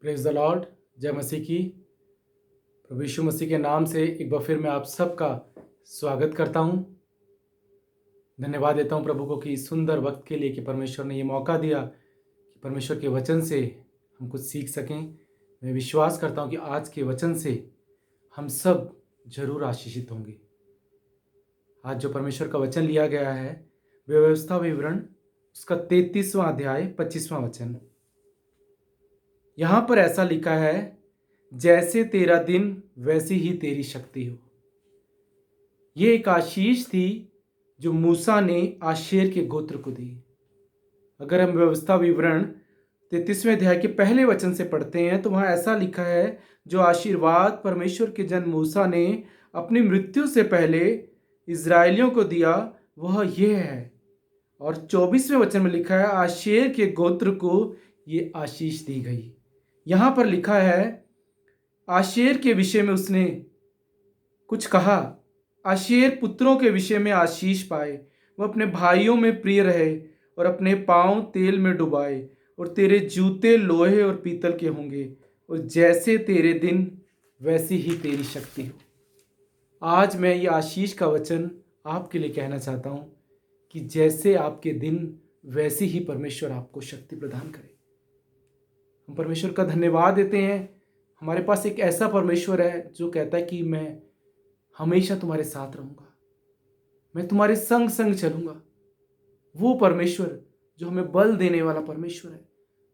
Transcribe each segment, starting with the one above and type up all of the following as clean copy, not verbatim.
Praise the Lord. जय मसीह की। प्रभु यीशु मसीह के नाम से एक बार फिर मैं आप सबका स्वागत करता हूं। धन्यवाद देता हूं प्रभु को कि इस सुंदर वक्त के लिए कि परमेश्वर ने ये मौका दिया कि परमेश्वर के वचन से हम कुछ सीख सकें। मैं विश्वास करता हूं कि आज के वचन से हम सब जरूर आशीषित होंगे। आज जो परमेश्वर का वचन लिया गया है व्यवस्था विवरण उसका 33वां अध्याय 25वां वचन। यहां पर ऐसा लिखा है, जैसे तेरा दिन वैसी ही तेरी शक्ति हो। ये एक आशीष थी जो मूसा ने आशेर के गोत्र को दी। अगर हम व्यवस्था विवरण 33वें अध्याय के पहले वचन से पढ़ते हैं तो वहां ऐसा लिखा है, जो आशीर्वाद परमेश्वर के जन मूसा ने अपनी मृत्यु से पहले इजरायलियों को दिया वह यह है। और 24वें वचन में लिखा है, आशेर के गोत्र को ये आशीष दी गई। यहां पर लिखा है, आशेर के विषय में उसने कुछ कहा। आशेर पुत्रों के विषय में आशीष पाए, वह अपने भाइयों में प्रिय रहे और अपने पांव तेल में डुबाए, और तेरे जूते लोहे और पीतल के होंगे, और जैसे तेरे दिन वैसी ही तेरी शक्ति हो। आज मैं ये आशीष का वचन आपके लिए कहना चाहता हूं कि जैसे आपके दिन वैसी ही परमेश्वर आपको शक्ति प्रदान करे। हम परमेश्वर का धन्यवाद देते हैं। हमारे पास एक ऐसा परमेश्वर है जो कहता है कि मैं हमेशा तुम्हारे साथ रहूंगा, मैं तुम्हारे संग संग चलूंगा। वो परमेश्वर जो हमें बल देने वाला परमेश्वर है,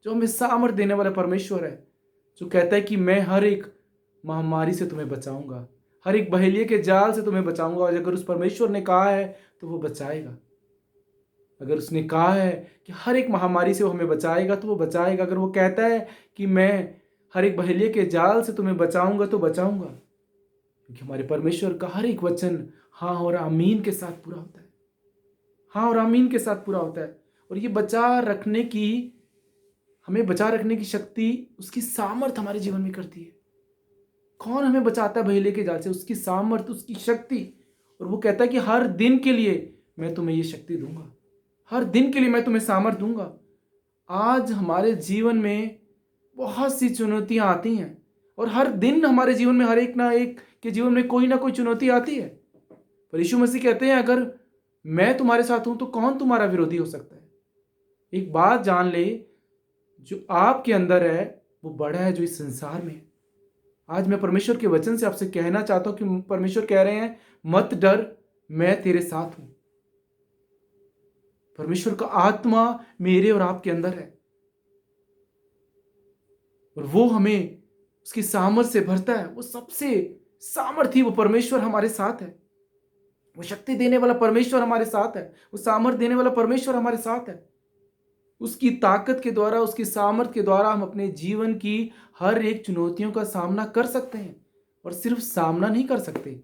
जो हमें सामर्थ्य देने वाला परमेश्वर है, जो कहता है कि मैं हर एक महामारी से तुम्हें बचाऊंगा, हर एक बहेलिये के जाल से तुम्हें बचाऊंगा। और अगर उस परमेश्वर ने कहा है तो वो बचाएगा। अगर उसने कहा है कि हर एक महामारी से वो हमें बचाएगा तो वो बचाएगा। अगर वो कहता है कि मैं हर एक बहेलिये के जाल से तुम्हें बचाऊंगा तो बचाऊंगा। क्योंकि हमारे परमेश्वर का हर एक वचन हाँ और आमीन के साथ पूरा होता है। हाँ और आमीन के साथ पूरा होता है। और ये हमें बचा रखने की शक्ति उसकी सामर्थ हमारे जीवन में करती है। कौन हमें बचाता है बहेलिये के जाल से? उसकी सामर्थ, उसकी शक्ति। और वो कहता है कि हर दिन के लिए मैं तुम्हें ये शक्ति दूंगा, हर दिन के लिए मैं तुम्हें सामर्थ दूंगा। आज हमारे जीवन में बहुत सी चुनौतियां आती हैं, और हर दिन हमारे जीवन में हर एक ना एक के जीवन में कोई ना कोई चुनौती आती है। पर यीशु मसीह कहते हैं, अगर मैं तुम्हारे साथ हूं तो कौन तुम्हारा विरोधी हो सकता है? एक बात जान ले, जो आपके अंदर है वो बड़ा है जो इस संसार में है। आज मैं परमेश्वर के वचन से आपसे कहना चाहता हूं कि परमेश्वर कह रहे हैं, मत डर, मैं तेरे साथ हूं। परमेश्वर का आत्मा मेरे और आपके अंदर है, और वो हमें उसकी सामर्थ से भरता है। वो सबसे सामर्थी वो परमेश्वर हमारे साथ है। वो शक्ति देने वाला परमेश्वर हमारे साथ है। वो सामर्थ देने वाला परमेश्वर हमारे साथ है। उसकी ताकत के द्वारा, उसकी सामर्थ के द्वारा हम अपने जीवन की हर एक चुनौतियों का सामना कर सकते हैं। और सिर्फ सामना नहीं कर सकते,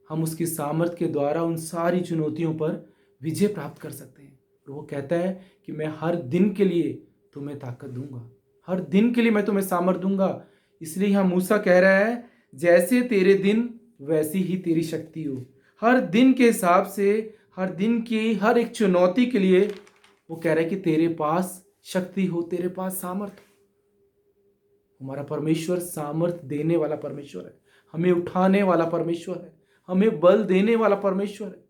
हम उसकी सामर्थ के द्वारा उन सारी चुनौतियों पर विजय प्राप्त कर सकते हैं। और वो कहता है कि मैं हर दिन के लिए तुम्हें ताकत दूंगा, हर दिन के लिए मैं तुम्हें सामर्थ दूंगा। इसलिए यहाँ मूसा कह रहा है, जैसे तेरे दिन वैसी ही तेरी शक्ति हो। हर दिन के हिसाब से, हर दिन की हर एक चुनौती के लिए वो कह रहा है कि तेरे पास शक्ति हो, तेरे पास सामर्थ हो। हमारा परमेश्वर सामर्थ देने वाला परमेश्वर है, हमें उठाने वाला परमेश्वर है, हमें बल देने वाला परमेश्वर है।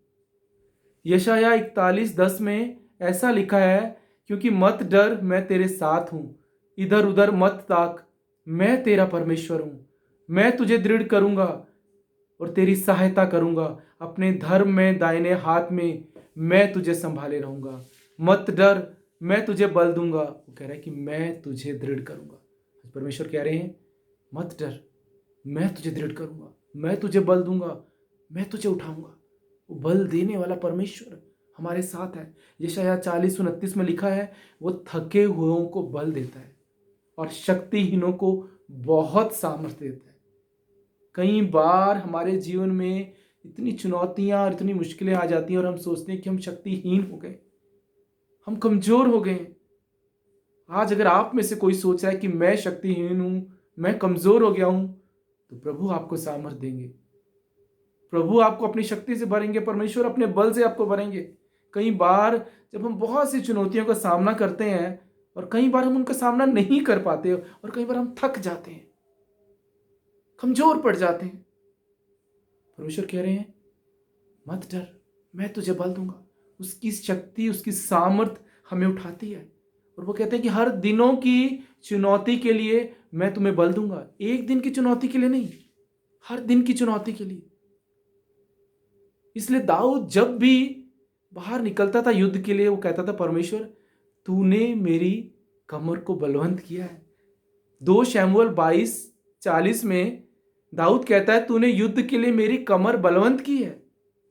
यशाया 41:10 में ऐसा लिखा है, क्योंकि मत डर, मैं तेरे साथ हूं, इधर उधर मत ताक, मैं तेरा परमेश्वर हूं। मैं तुझे दृढ़ करूंगा और तेरी सहायता करूंगा, अपने धर्म में दाहिने हाथ में मैं तुझे संभाले रहूंगा। मत डर, मैं तुझे बल दूंगा। वो कह रहा है कि मैं तुझे दृढ़ करूंगा। परमेश्वर कह रहे हैं, मत डर, मैं तुझे दृढ़ करूंगा, मैं तुझे बल दूंगा, मैं तुझे उठाऊंगा। वो बल देने वाला परमेश्वर हमारे साथ है। यशाया 40:29 में लिखा है, वो थके हुओं को बल देता है और शक्तिहीनों को बहुत सामर्थ्य देता है। कई बार हमारे जीवन में इतनी चुनौतियां और इतनी मुश्किलें आ जाती हैं और हम सोचते हैं कि हम शक्तिहीन हो गए, हम कमजोर हो गए। आज अगर आप में से कोई सोच रहा है कि मैं शक्तिहीन हूं, मैं कमजोर हो गया हूं, तो प्रभु आपको सामर्थ्य देंगे, प्रभु आपको अपनी शक्ति से भरेंगे, परमेश्वर अपने बल से आपको भरेंगे। कई बार जब हम बहुत सी चुनौतियों का सामना करते हैं और कई बार हम उनका सामना नहीं कर पाते और कई बार हम थक जाते हैं, कमजोर पड़ जाते हैं। परमेश्वर कह रहे हैं मत डर, मैं तुझे बल दूंगा। उसकी शक्ति, उसकी सामर्थ हमें उठाती है। और वो कहते हैं कि हर दिनों की चुनौती के लिए मैं तुम्हें बल दूंगा। एक दिन की चुनौती के लिए नहीं, हर दिन की चुनौती के लिए। इसलिए दाऊद जब भी बाहर निकलता था युद्ध के लिए, वो कहता था परमेश्वर तूने मेरी कमर को बलवंत किया है। 2 शमूएल 22:40 में दाऊद कहता है तूने युद्ध के लिए मेरी कमर बलवंत की है,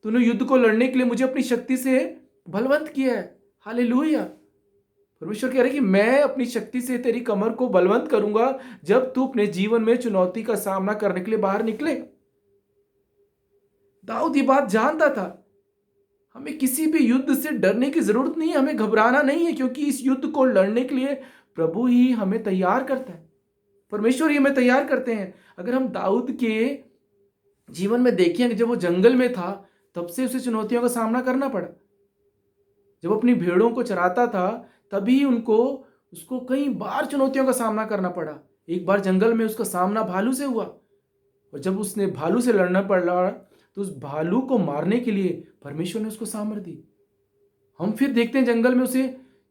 तूने युद्ध को लड़ने के लिए मुझे अपनी शक्ति से बलवंत किया है। हालेलुया। परमेश्वर कह रहे कि मैं अपनी शक्ति से तेरी कमर को बलवंत करूंगा जब तू अपने जीवन में चुनौती का सामना करने के लिए बाहर निकलेगा। दाऊद ये बात जानता था। हमें किसी भी युद्ध से डरने की जरूरत नहीं है, हमें घबराना नहीं है, क्योंकि इस युद्ध को लड़ने के लिए प्रभु ही हमें तैयार करता है, परमेश्वर ही हमें तैयार करते हैं। अगर हम दाऊद के जीवन में देखें कि जब वो जंगल में था तब से उसे चुनौतियों का सामना करना पड़ा। जब अपनी भेड़ों को चराता था तभी उसको कई बार चुनौतियों का सामना करना पड़ा। एक बार जंगल में उसका सामना भालू से हुआ, और जब उसने भालू से लड़ना पड़ा तो उस भालू को मारने के लिए परमेश्वर ने उसको सामर्थ दी। हम फिर देखते हैं जंगल में उसे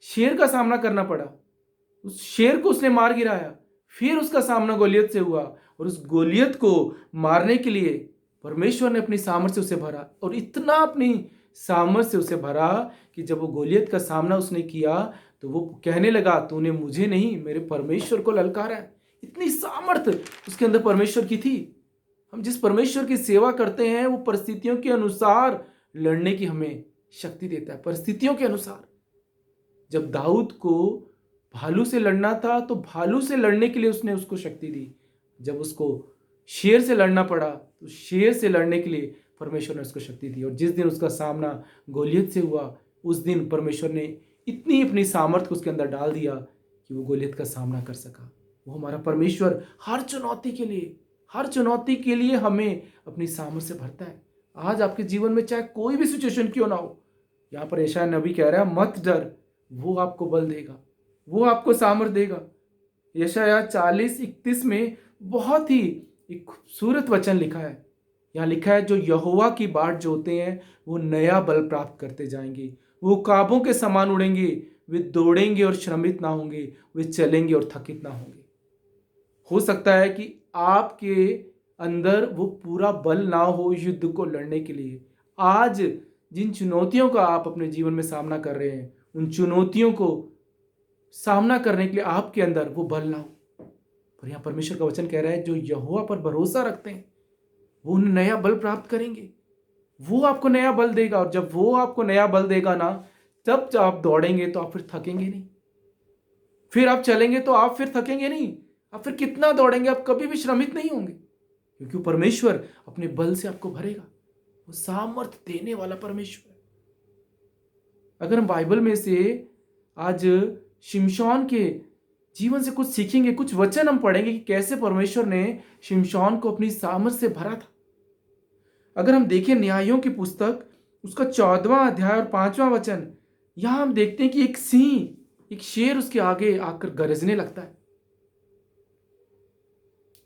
शेर का सामना करना पड़ा, उस शेर को उसने मार गिराया। फिर उसका सामना गोलियत से हुआ, और उस गोलियत को मारने के लिए परमेश्वर ने अपनी सामर्थ से उसे भरा, और इतना अपनी सामर्थ से उसे भरा कि जब वो गोलियत का सामना उसने किया तो वो कहने लगा तूने मुझे नहीं मेरे परमेश्वर को ललकारा है। इतनी सामर्थ उसके अंदर परमेश्वर की थी। हम जिस परमेश्वर की सेवा करते हैं वो परिस्थितियों के अनुसार लड़ने की हमें शक्ति देता है, परिस्थितियों के अनुसार। जब दाऊद को भालू से लड़ना था तो भालू से लड़ने के लिए उसने उसको शक्ति दी। जब उसको शेर से लड़ना पड़ा तो शेर से लड़ने के लिए परमेश्वर ने उसको शक्ति दी। और जिस दिन उसका सामना गोलियत से हुआ उस दिन परमेश्वर ने इतनी अपनी सामर्थ को उसके अंदर डाल दिया कि वो गोलियत का सामना कर सका। वो हमारा परमेश्वर हर चुनौती के लिए हमें अपनी सामर्थ से भरता है। आज आपके जीवन में चाहे कोई भी सिचुएशन क्यों ना हो, यहाँ पर यशायाह नबी कह रहा है मत डर, वो आपको बल देगा, वो आपको सामर्थ देगा। यशायाह 40:31 में बहुत ही एक खूबसूरत वचन लिखा है। यहाँ लिखा है जो यहोवा की बाट जोते हैं वो नया बल प्राप्त करते जाएंगे, वो काबों के समान उड़ेंगे, वे दौड़ेंगे और श्रमित ना होंगे, वे चलेंगे और थकित ना होंगे। हो सकता है कि आपके अंदर वो पूरा बल ना हो युद्ध को लड़ने के लिए। आज जिन चुनौतियों का आप अपने जीवन में सामना कर रहे हैं उन चुनौतियों को सामना करने के लिए आपके अंदर वो बल ना हो। पर यहाँ परमेश्वर का वचन कह रहा है जो यहोवा पर भरोसा रखते हैं वो उन्हें नया बल प्राप्त करेंगे, वो आपको नया बल देगा। और जब वो आपको नया बल देगा ना, तब जब आप दौड़ेंगे तो आप फिर थकेंगे नहीं, फिर आप चलेंगे तो आप फिर थकेंगे नहीं, आप फिर कितना दौड़ेंगे आप कभी भी श्रमित नहीं होंगे, क्योंकि परमेश्वर अपने बल से आपको भरेगा। वो सामर्थ देने वाला परमेश्वर है। अगर हम बाइबल में से आज शिमशोन के जीवन से कुछ सीखेंगे, कुछ वचन हम पढ़ेंगे कि कैसे परमेश्वर ने शिमशोन को अपनी सामर्थ से भरा था। अगर हम देखें न्यायों की पुस्तक उसका 14वां अध्याय और 5वां वचन, यहां हम देखते हैं कि एक सिंह, एक शेर उसके आगे आकर गरजने लगता है।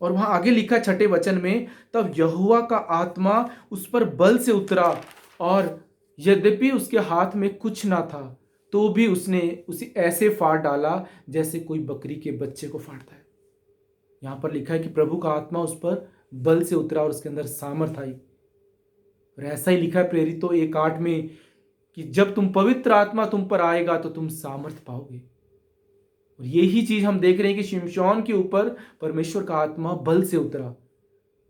और वहां आगे लिखा 6ठे वचन में, तब यहोवा का आत्मा उस पर बल से उतरा और यद्यपि उसके हाथ में कुछ ना था तो भी उसने उसे ऐसे फाड़ डाला जैसे कोई बकरी के बच्चे को फाड़ता है। यहां पर लिखा है कि प्रभु का आत्मा उस पर बल से उतरा और उसके अंदर सामर्थ आई। और ऐसा ही लिखा है प्रेरितों 1:8 में कि जब तुम पवित्र आत्मा तुम पर आएगा तो तुम सामर्थ पाओगे। और यही चीज हम देख रहे हैं कि शिमशोन के ऊपर परमेश्वर का आत्मा बल से उतरा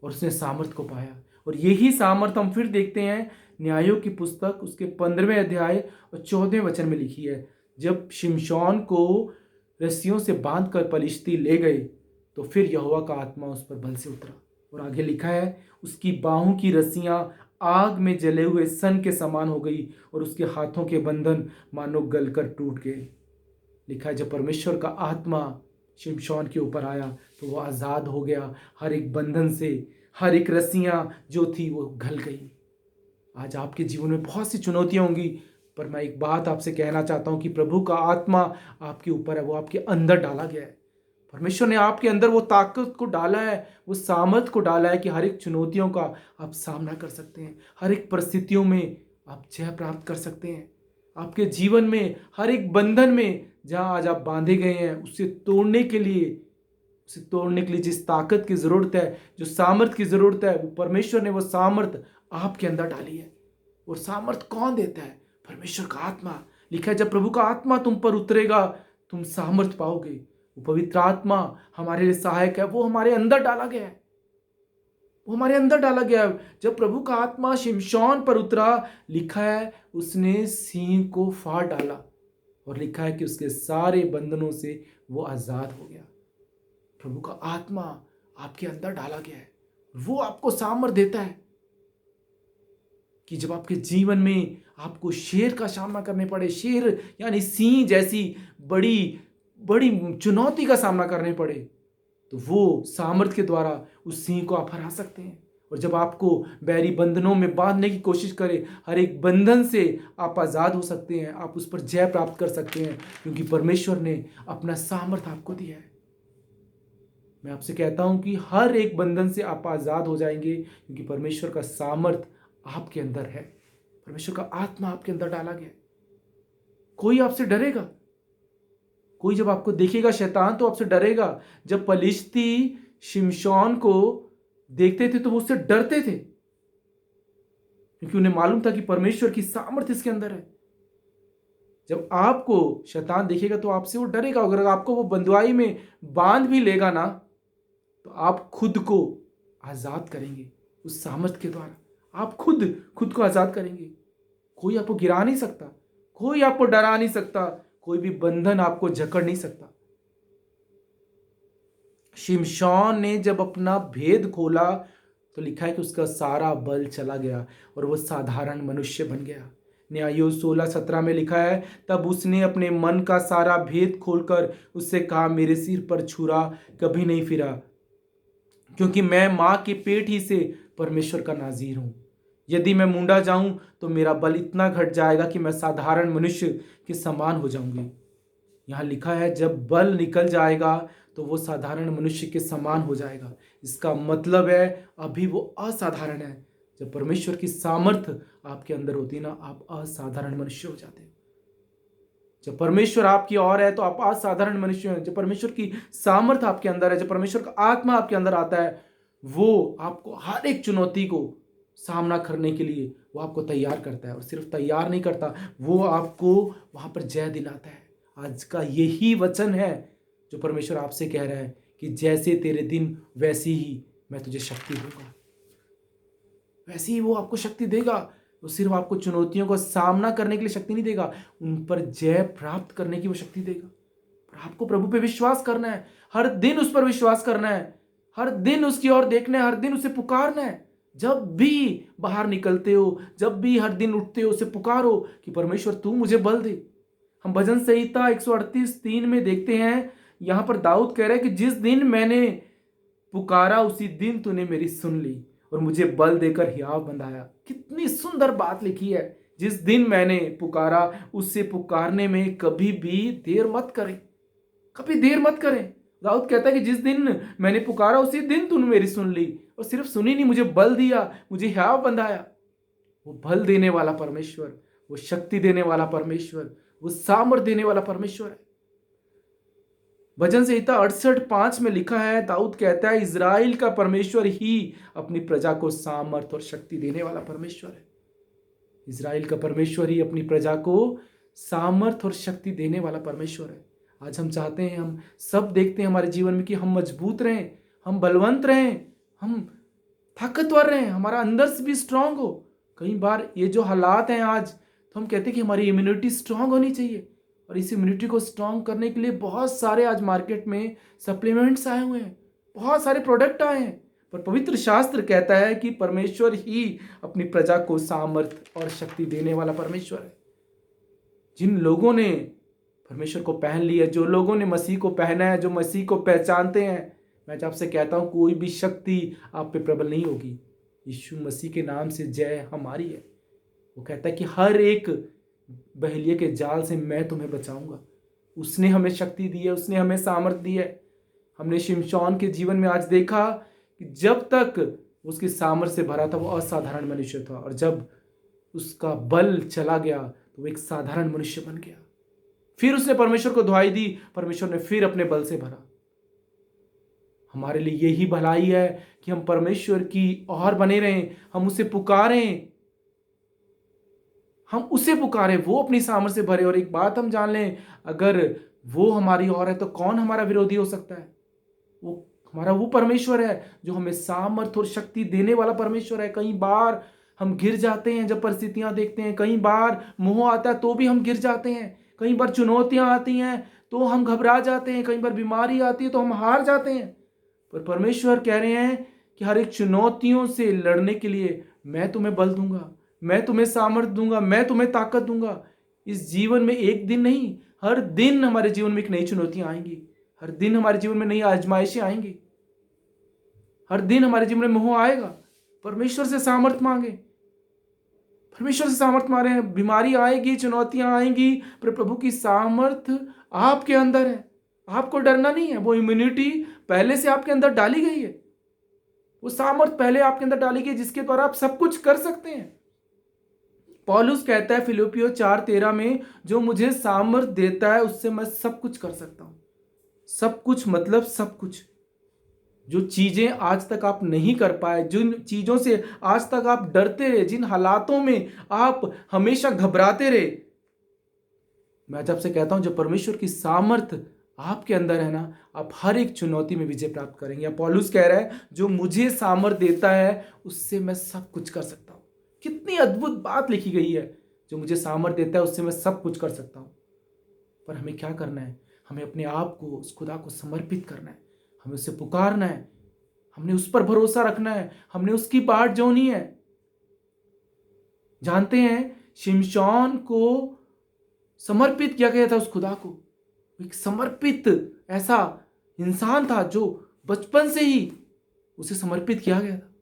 और उसने सामर्थ को पाया। और यही सामर्थ हम फिर देखते हैं न्यायों की पुस्तक उसके 15वें अध्याय और 14वें वचन में लिखी है। जब शिमशोन को रस्सियों से बांध कर पलिश्ती ले गए तो फिर यहोवा का आत्मा उस पर बल से उतरा। और आगे लिखा है उसकी बाहों की रस्सियां आग में जले हुए सन के समान हो गई और उसके हाथों के बंधन मानो गलकर टूट गए। लिखा है जब परमेश्वर का आत्मा शिमशोन के ऊपर आया तो वो आज़ाद हो गया, हर एक बंधन से हर एक रस्सियां जो थी वो गल गई। आज आपके जीवन में बहुत सी चुनौतियां होंगी, पर मैं एक बात आपसे कहना चाहता हूं कि प्रभु का आत्मा आपके ऊपर है, वो आपके अंदर डाला गया है। परमेश्वर ने आपके अंदर वो ताकत को डाला है, वो सामर्थ को डाला है कि हर एक चुनौतियों का आप सामना कर सकते हैं, हर एक परिस्थितियों में आप जय प्राप्त कर सकते हैं। आपके जीवन में हर एक बंधन में जहां आज आप बांधे गए हैं, उसे तोड़ने के लिए जिस ताकत की जरूरत है, जो सामर्थ की जरूरत है, वो परमेश्वर ने वो सामर्थ आपके अंदर डाली है। और सामर्थ कौन देता है? परमेश्वर का आत्मा। लिखा है जब प्रभु का आत्मा तुम पर उतरेगा तुम सामर्थ पाओगे। वो पवित्र आत्मा हमारे लिए सहायक है, वो हमारे अंदर डाला गया है, वो हमारे अंदर डाला गया है। जब प्रभु का आत्मा शिमशोन पर उतरा, लिखा है उसने सिंह को फाड़ डाला, और लिखा है कि उसके सारे बंधनों से वो आजाद हो गया। प्रभु का आत्मा आपके अंदर डाला गया है, वो आपको सामर्थ देता है कि जब आपके जीवन में आपको शेर का सामना करने पड़े, शेर यानी सिंह जैसी बड़ी बड़ी चुनौती का सामना करने पड़े, तो वो सामर्थ के द्वारा उस सिंह को आप हरा सकते हैं। और जब आपको बैरी बंधनों में बांधने की कोशिश करे, हर एक बंधन से आप आज़ाद हो सकते हैं, आप उस पर जय प्राप्त कर सकते हैं, क्योंकि परमेश्वर ने अपना सामर्थ आपको दिया है। मैं आपसे कहता हूं कि हर एक बंधन से आप आज़ाद हो जाएंगे, क्योंकि परमेश्वर का सामर्थ आपके अंदर है, परमेश्वर का आत्मा आपके अंदर डाला गया। कोई आपसे डरेगा? कोई जब आपको देखेगा शैतान तो आपसे डरेगा। जब पलिश्ती शिमशोन को देखते थे तो वो उससे डरते थे, क्योंकि उन्हें मालूम था कि परमेश्वर की सामर्थ इसके अंदर है। जब आपको शैतान देखेगा तो आपसे वो डरेगा। अगर आपको वो बंधुआई में बांध भी लेगा ना, तो आप खुद को आजाद करेंगे उस सामर्थ के द्वारा। आप खुद को आजाद करेंगे। कोई आपको गिरा नहीं सकता, कोई आपको डरा नहीं सकता, कोई भी बंधन आपको जकड़ नहीं सकता। शिमशोन ने जब अपना भेद खोला तो लिखा है कि उसका सारा बल चला गया और वो साधारण मनुष्य बन गया। न्यायों 16:17 में लिखा है, तब उसने अपने मन का सारा भेद खोलकर उससे कहा, मेरे सिर पर छुरा कभी नहीं फिरा, क्योंकि मैं मां के पेट ही से परमेश्वर का नाजीर हूं। यदि मैं मुंडा जाऊं तो मेरा बल इतना घट जाएगा कि मैं साधारण मनुष्य के समान हो जाऊंगी। यहां लिखा है जब बल निकल जाएगा तो वो साधारण मनुष्य के समान हो जाएगा। इसका मतलब है अभी वो असाधारण है। जब परमेश्वर की सामर्थ आपके अंदर होती है ना, आप असाधारण मनुष्य हो जाते हैं। जब परमेश्वर आपकी ओर है तो आप असाधारण मनुष्य हैं। जब परमेश्वर की सामर्थ आपके अंदर है, जब परमेश्वर का आत्मा आपके अंदर आता है, वो आपको हर एक चुनौती को सामना करने के लिए वो आपको तैयार करता है। और सिर्फ तैयार नहीं करता, वो आपको वहां पर जय दिलाता है। आज का यही वचन है जो परमेश्वर आपसे कह रहा है कि जैसे तेरे दिन वैसी ही मैं तुझे शक्ति दूंगा, वैसे ही वो आपको शक्ति देगा। वो सिर्फ आपको चुनौतियों का सामना करने के लिए शक्ति नहीं देगा, उन पर जय प्राप्त करने की वो शक्ति देगा। पर आपको प्रभु पे विश्वास करना है, हर दिन उस पर विश्वास करना है, हर दिन उसकी ओर देखना है, हर दिन उसे पुकारना है। जब भी बाहर निकलते हो, जब भी हर दिन उठते हो, उसे पुकारो कि परमेश्वर तू मुझे बल दे। हम भजन संहिता 138:3 में देखते हैं, यहां पर दाऊद कह रहा है कि जिस दिन मैंने पुकारा उसी दिन तूने मेरी सुन ली और मुझे बल देकर हियाव बंधाया। कितनी सुंदर बात लिखी है। जिस दिन मैंने पुकारा, उससे पुकारने में कभी भी देर मत करें, कभी देर मत करें। दाऊद कहता है कि जिस दिन मैंने पुकारा उसी दिन तूने मेरी सुन ली, और सिर्फ सुनी नहीं, मुझे बल दिया, मुझे हियाव बंधाया। वो बल देने वाला परमेश्वर, वो शक्ति देने वाला परमेश्वर, वो सामर्थ देने वाला परमेश्वर है। भजन संहिता 68:5 में लिखा है, दाऊद कहता है इज़राइल का परमेश्वर ही अपनी प्रजा को सामर्थ और शक्ति देने वाला परमेश्वर है। इज़राइल का परमेश्वर ही अपनी प्रजा को सामर्थ और शक्ति देने वाला परमेश्वर है। आज हम चाहते हैं, हम सब देखते हैं हमारे जीवन में कि हम मजबूत रहें, हम बलवंत रहें, हम ताकतवर रहें, हमारा अंदर से भी स्ट्रांग हो। कई बार ये जो हालात हैं आज, तो हम कहते हैं कि हमारी इम्यूनिटी स्ट्रांग होनी चाहिए, और इस इम्यूनिटी को स्ट्रांग करने के लिए बहुत सारे आज मार्केट में सप्लीमेंट्स आए हुए हैं, बहुत सारे प्रोडक्ट आए हैं। पर पवित्र शास्त्र कहता है कि परमेश्वर ही अपनी प्रजा को सामर्थ और शक्ति देने वाला परमेश्वर है। जिन लोगों ने परमेश्वर को पहन लिया, जो लोगों ने मसीह को पहना है, जो मसीह को पहचानते हैं, मैं आपसे कहता हूं कोई भी शक्ति आप पे प्रबल नहीं होगी। यीशु मसीह के नाम से जय हमारी है। वो कहता है कि हर एक बहेलिये के जाल से मैं तुम्हें बचाऊंगा। उसने हमें शक्ति दी है, उसने हमें सामर्थ्य दी है। हमने शिमशोन के जीवन में आज देखा कि जब तक उसकी सामर्थ्य से भरा था वो असाधारण मनुष्य था, और जब उसका बल चला गया तो वो एक साधारण मनुष्य बन गया। फिर उसने परमेश्वर को दुहाई दी, परमेश्वर ने फिर अपने बल से भरा। हमारे लिए यही भलाई है कि हम परमेश्वर की ओर बने रहें, हम उसे पुकारें, हम उसे पुकारें, वो अपनी सामर्थ्य से भरे। और एक बात हम जान लें, अगर वो हमारी ओर है तो कौन हमारा विरोधी हो सकता है? वो हमारा वो परमेश्वर है जो हमें सामर्थ्य और शक्ति देने वाला परमेश्वर है। कई बार हम गिर जाते हैं जब परिस्थितियां देखते हैं, कई बार मोह आता है तो भी हम गिर जाते हैं, कई बार चुनौतियां आती हैं तो हम घबरा जाते हैं, कई बार बीमारी आती है तो हम हार जाते हैं। पर परमेश्वर कह रहे हैं कि हर एक चुनौतियों से लड़ने के लिए मैं तुम्हें बल दूंगा, मैं तुम्हें सामर्थ्य दूंगा, मैं तुम्हें ताकत दूंगा। इस जीवन में एक दिन नहीं, हर दिन हमारे जीवन में एक नई चुनौतियां आएंगी, हर दिन हमारे जीवन में नई आजमाइशें आएंगी, हर दिन हमारे जीवन में मोह आएगा। परमेश्वर से सामर्थ्य मांगे, परमेश्वर से सामर्थ्य मांगे। बीमारी आएगी, चुनौतियां आएंगी, पर प्रभु की सामर्थ्य आपके अंदर है। आपको डरना नहीं है, वो इम्यूनिटी पहले से आपके अंदर डाली गई है, वो सामर्थ्य पहले आपके अंदर डाली गई जिसके द्वारा आप सब कुछ कर सकते हैं। पौलुस कहता है फिलिप्पियों 4:13 में, जो मुझे सामर्थ्य देता है उससे मैं सब कुछ कर सकता हूं। सब कुछ मतलब सब कुछ। जो चीजें आज तक आप नहीं कर पाए, जिन चीजों से आज तक आप डरते रहे, जिन हालातों में आप हमेशा घबराते रहे, मैं जब से कहता हूं जब परमेश्वर की सामर्थ्य आपके अंदर है ना, आप हर एक चुनौती में विजय प्राप्त करेंगे। पौलुस कह रहा है जो मुझे सामर्थ्य देता है उससे मैं सब कुछ कर सकता हूं। कितनी अद्भुत बात लिखी गई है, जो मुझे सामर्थ्य देता है उससे मैं सब कुछ कर सकता हूं। पर हमें क्या करना है? हमें अपने आप को उस खुदा को समर्पित करना है, हमें उसे पुकारना है, हमने उस पर भरोसा रखना है, हमने उसकी बाट जोनी है। जानते हैं शिमशोन को समर्पित किया गया था उस खुदा को। एक समर्पित ऐसा इंसान था जो बचपन से ही उसे समर्पित किया गया था।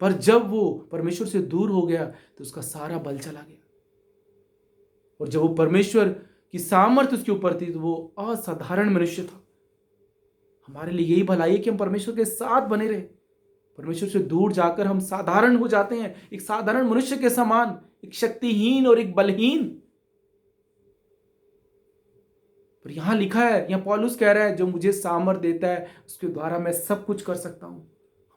पर जब वो परमेश्वर से दूर हो गया तो उसका सारा बल चला गया, और जब वो परमेश्वर की सामर्थ्य उसके ऊपर थी तो वो असाधारण मनुष्य था। हमारे लिए यही भलाई है कि हम परमेश्वर के साथ बने रहे। परमेश्वर से दूर जाकर हम साधारण हो जाते हैं, एक साधारण मनुष्य के समान, एक शक्तिहीन और एक बलहीन। पर यहां लिखा है, यहां पौलुस कह रहा है जो मुझे सामर्थ्य देता है उसके द्वारा मैं सब कुछ कर सकता हूं।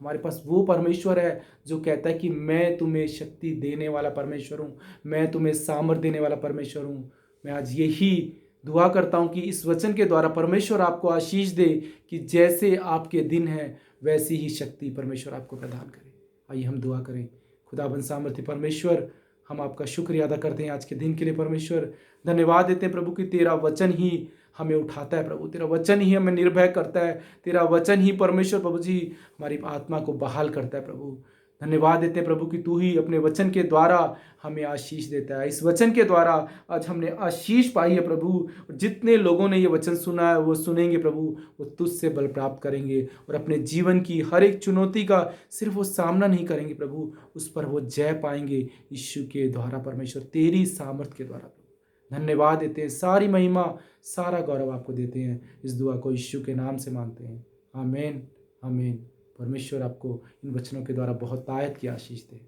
हमारे पास वो परमेश्वर है जो कहता है कि मैं तुम्हें शक्ति देने वाला परमेश्वर हूं, मैं तुम्हें सामर्थ्य देने वाला परमेश्वर हूं। मैं आज यही दुआ करता हूं कि इस वचन के द्वारा परमेश्वर आपको आशीष दे कि जैसे आपके दिन है वैसी ही शक्ति परमेश्वर आपको प्रदान करे। आइए हम दुआ करें। खुदाबंद सामर्थ्य परमेश्वर, हम आपका शुक्रिया अदा करते हैं आज के दिन के लिए। परमेश्वर धन्यवाद देते हैं प्रभु कि तेरा वचन ही हमें उठाता है प्रभु, तेरा वचन ही हमें निर्भय करता है, तेरा वचन ही परमेश्वर प्रभु जी हमारी आत्मा को बहाल करता है प्रभु। धन्यवाद देते हैं प्रभु कि तू ही अपने वचन के द्वारा हमें आशीष देता है। इस वचन के द्वारा आज हमने आशीष पाई है प्रभु। जितने लोगों ने ये वचन सुना है वो सुनेंगे प्रभु, वो तुझसे बल प्राप्त करेंगे और अपने जीवन की हर एक चुनौती का सिर्फ वो सामना नहीं करेंगे प्रभु, उस पर वो जय पाएंगे यीशु के द्वारा परमेश्वर, तेरी सामर्थ के द्वारा। धन्यवाद देते हैं, सारी महिमा सारा गौरव आपको देते हैं। इस दुआ को यीशु के नाम से मांगते हैं, आमीन आमीन। परमेश्वर आपको इन वचनों के द्वारा बहुत तायत की आशीष दे।